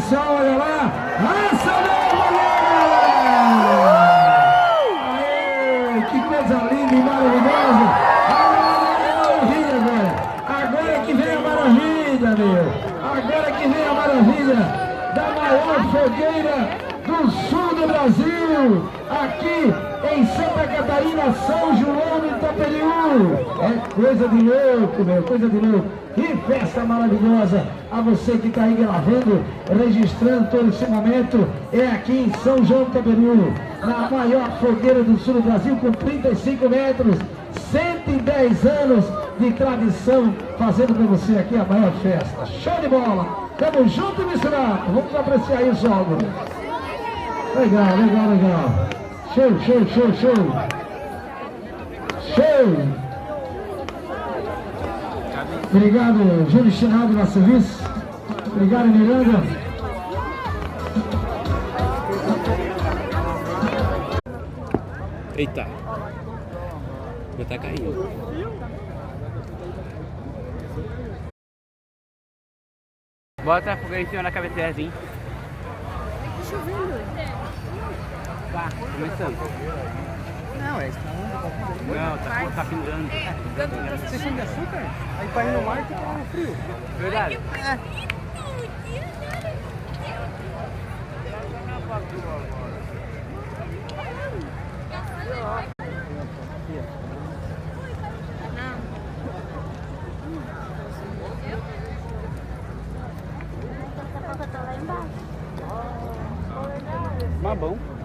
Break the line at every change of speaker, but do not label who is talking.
pessoal, olha lá. Aê, que coisa linda e maravilhosa. Maravilha agora. Agora que vem a maravilha, meu. Agora que vem a maravilha da maior fogueira do sul do Brasil, aqui em Santa Catarina, São João do Itaperiú. É coisa de louco, meu, coisa de louco. Que festa maravilhosa. A você que está aí gravando, registrando todo esse momento, é aqui em São João do Itaperiú, na maior fogueira do sul do Brasil, com 35 metros, 110 anos de tradição, fazendo para você aqui a maior festa. Show de bola! Tamo junto e misturado. Vamos apreciar aí o jogo. Legal, legal, legal. Show, show, show, show. Show. Obrigado, Júlio Chinaldo, nosso serviço. Obrigado, Miranda.
Eita. Já tá caindo. Bota a fogueira em cima da cabeceira assim.
Tá chovendo.
Tá, começando.
Não, é isso.
Não, tá pingando.
Vocês são de açúcar? Aí pra ir no mar fica frio.
Verdade. Mas bom.